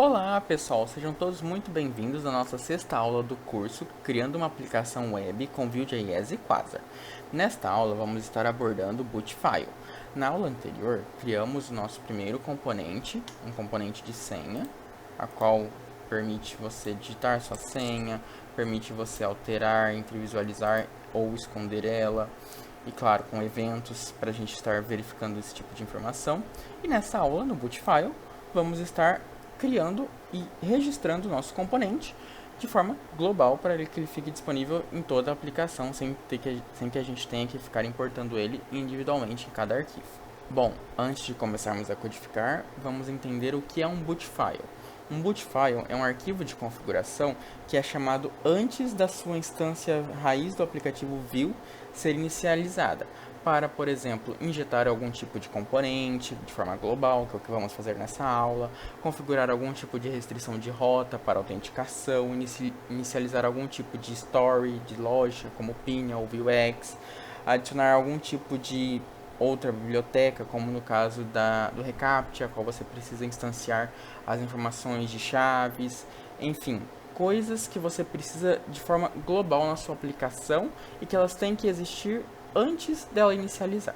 Olá pessoal, sejam todos muito bem-vindos à nossa sexta aula do curso Criando uma aplicação web com Vue.js e Quasar. Nesta aula vamos estar abordando o Boot File. Na aula anterior, criamos o nosso primeiro componente, um componente de senha, a qual permite você digitar sua senha, permite você alterar entre visualizar ou esconder ela, e claro, com eventos para a gente estar verificando esse tipo de informação. E nessa aula, no Boot File, vamos estar criando e registrando o nosso componente de forma global para que ele fique disponível em toda a aplicação sem que a gente tenha que ficar importando ele individualmente em cada arquivo. Bom, antes de começarmos a codificar, vamos entender o que é um boot file. Um boot file é um arquivo de configuração que é chamado antes da sua instância raiz do aplicativo Vue ser inicializada, para, por exemplo, injetar algum tipo de componente de forma global, que é o que vamos fazer nessa aula, configurar algum tipo de restrição de rota para autenticação, inicializar algum tipo de story, de loja, como Pinha ou Vuex, adicionar algum tipo de outra biblioteca, como no caso do Recaptcha, a qual você precisa instanciar as informações de chaves, enfim, coisas que você precisa de forma global na sua aplicação e que elas têm que existir antes dela inicializar.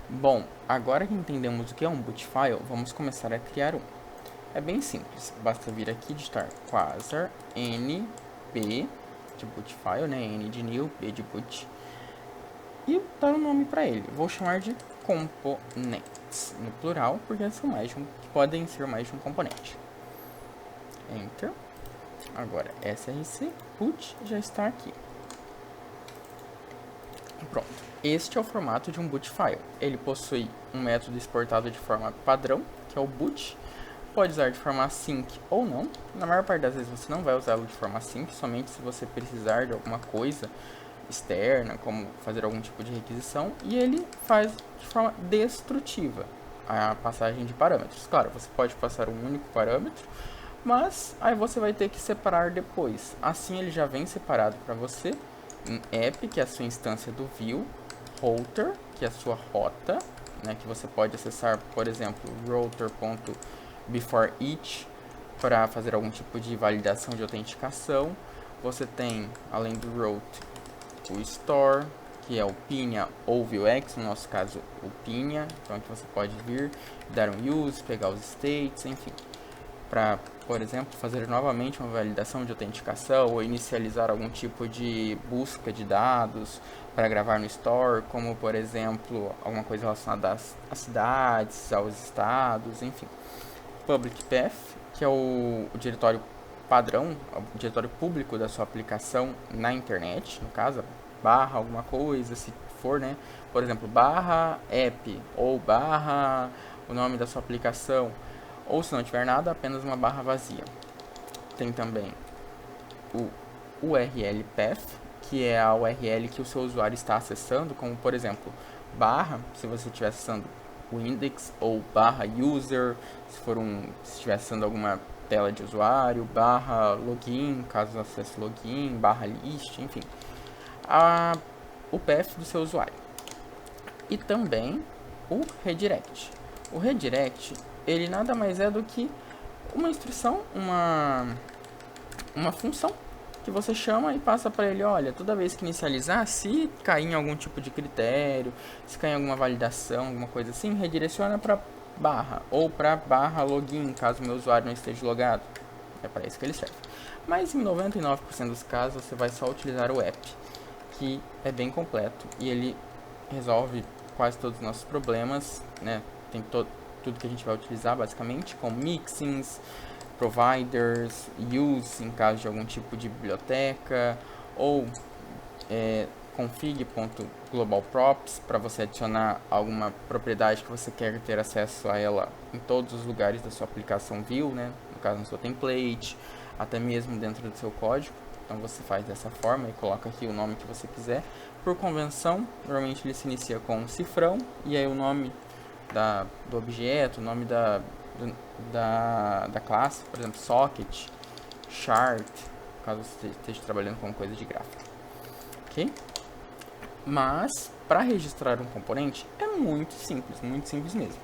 Bom, agora que entendemos o que é um boot file, vamos começar a criar um. É bem simples, basta vir aqui digitar Quasar nb de boot file, né, n de new, b de boot, e dar um nome para ele. Vou chamar de components, no plural, porque são podem ser mais de um componente. Enter. Agora, src boot já está aqui. Pronto. Este é o formato de um boot file. Ele possui um método exportado de forma padrão, que é o boot. Pode usar de forma async ou não. Na maior parte das vezes você não vai usá-lo de forma async, somente se você precisar de alguma coisa externa, como fazer algum tipo de requisição. E ele faz de forma destrutiva a passagem de parâmetros. Claro, você pode passar um único parâmetro, mas aí você vai ter que separar depois. Assim ele já vem separado para você em app, que é a sua instância do Vue, router, que é a sua rota, né, que você pode acessar, por exemplo, router.beforeEach para fazer algum tipo de validação de autenticação. Você tem, além do route, o store, que é o Pinha ou Vuex, no nosso caso o Pinha, então aqui você pode vir, dar um use, pegar os states, enfim, para, por exemplo, fazer novamente uma validação de autenticação ou inicializar algum tipo de busca de dados para gravar no store, como, por exemplo, alguma coisa relacionada às cidades, aos estados, enfim. Public Path, que é o diretório padrão, o diretório público da sua aplicação na internet, no caso, barra alguma coisa, se for, né? Por exemplo, barra app ou barra o nome da sua aplicação, ou se não tiver nada, apenas uma barra vazia. Tem também o URL Path, que é a URL que o seu usuário está acessando, como por exemplo, barra, se você estiver acessando o index, ou barra user, se estiver acessando alguma tela de usuário, barra login, caso acesse login, barra list, enfim, o path do seu usuário. E também o redirect. O redirect, ele nada mais é do que uma instrução, uma função que você chama e passa para ele, olha, toda vez que inicializar, se cair em algum tipo de critério, se cair em alguma validação, alguma coisa assim, redireciona para barra, ou para barra login, caso o meu usuário não esteja logado. É para isso que ele serve. Mas em 99% dos casos, você vai só utilizar o app, que é bem completo e ele resolve quase todos os nossos problemas, né? Tem tudo que a gente vai utilizar basicamente, com mixins, providers, use em caso de algum tipo de biblioteca, ou config.globalprops para você adicionar alguma propriedade que você quer ter acesso a ela em todos os lugares da sua aplicação Vue, né? No caso no seu template, até mesmo dentro do seu código. Então você faz dessa forma e coloca aqui o nome que você quiser. Por convenção, normalmente ele se inicia com um cifrão e aí o nome do objeto, o nome da classe, por exemplo, socket, chart, caso você esteja trabalhando com coisa de gráfico. Ok? Mas, para registrar um componente, é muito simples mesmo.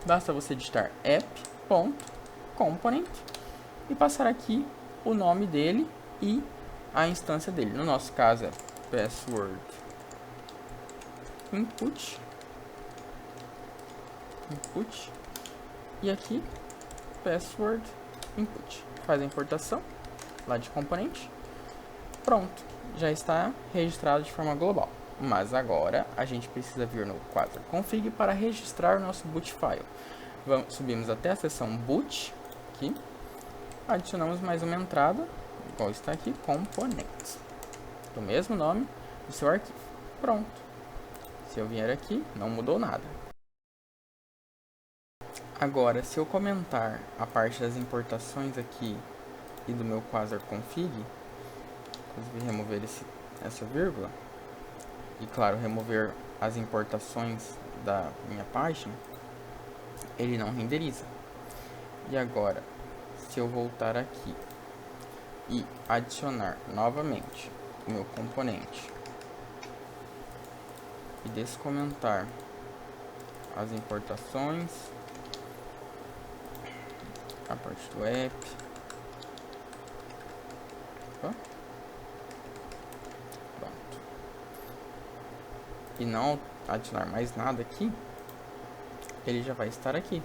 Basta você digitar app.component e passar aqui o nome dele e a instância dele. No nosso caso é password input, e aqui password input. Faz a importação lá de componente. Pronto, já está registrado de forma global. Mas agora a gente precisa vir no Quasar config para registrar o nosso boot file. Subimos até a seção boot aqui, adicionamos mais uma entrada, igual está aqui, components, do mesmo nome do seu arquivo. Pronto. Se eu vier aqui, não mudou nada. Agora, se eu comentar a parte das importações aqui e do meu Quasar config, inclusive remover essa vírgula, e claro, remover as importações da minha página, ele não renderiza. E agora, se eu voltar aqui e adicionar novamente o meu componente e descomentar as importações, a parte do app, pronto, e não adicionar mais nada aqui, ele já vai estar aqui.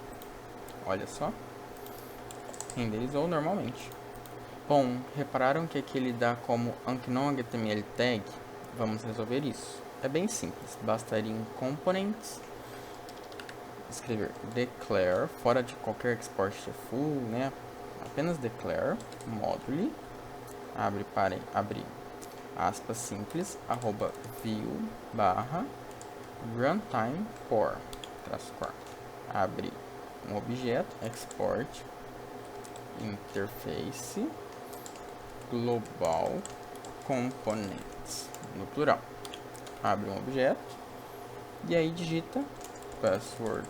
Olha só, renderizou normalmente. Bom, repararam que aqui ele dá como unknown HTML tag? Vamos resolver isso. É bem simples, bastaria em components escrever declare, fora de qualquer export to full, né? Apenas declare module, abre aspas simples, arroba view barra runtime core, traço core, abre um objeto, export interface global components, no plural, abre um objeto e aí digita password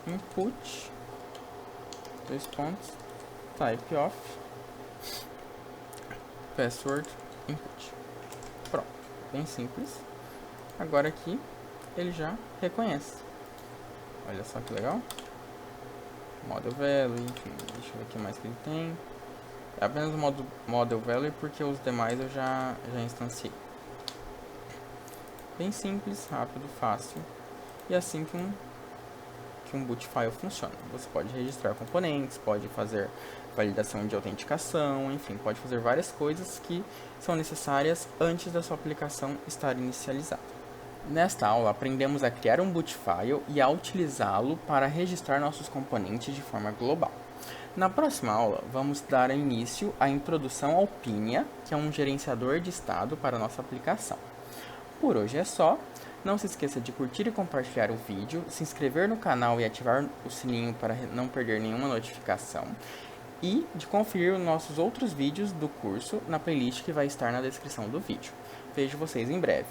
input, dois pontos, type of password input. Pronto, bem simples. Agora aqui ele já reconhece. Olha só que legal. Model value, enfim, deixa eu ver o que mais que ele tem. É apenas o model value porque os demais eu já instanciei. Bem simples, rápido, fácil. E assim que um boot file funciona. Você pode registrar componentes, pode fazer validação de autenticação, enfim, pode fazer várias coisas que são necessárias antes da sua aplicação estar inicializada. Nesta aula, aprendemos a criar um boot file e a utilizá-lo para registrar nossos componentes de forma global. Na próxima aula, vamos dar início à introdução ao Pinia, que é um gerenciador de estado para a nossa aplicação. Por hoje é só. Não se esqueça de curtir e compartilhar o vídeo, se inscrever no canal e ativar o sininho para não perder nenhuma notificação e de conferir os nossos outros vídeos do curso na playlist que vai estar na descrição do vídeo. Vejo vocês em breve.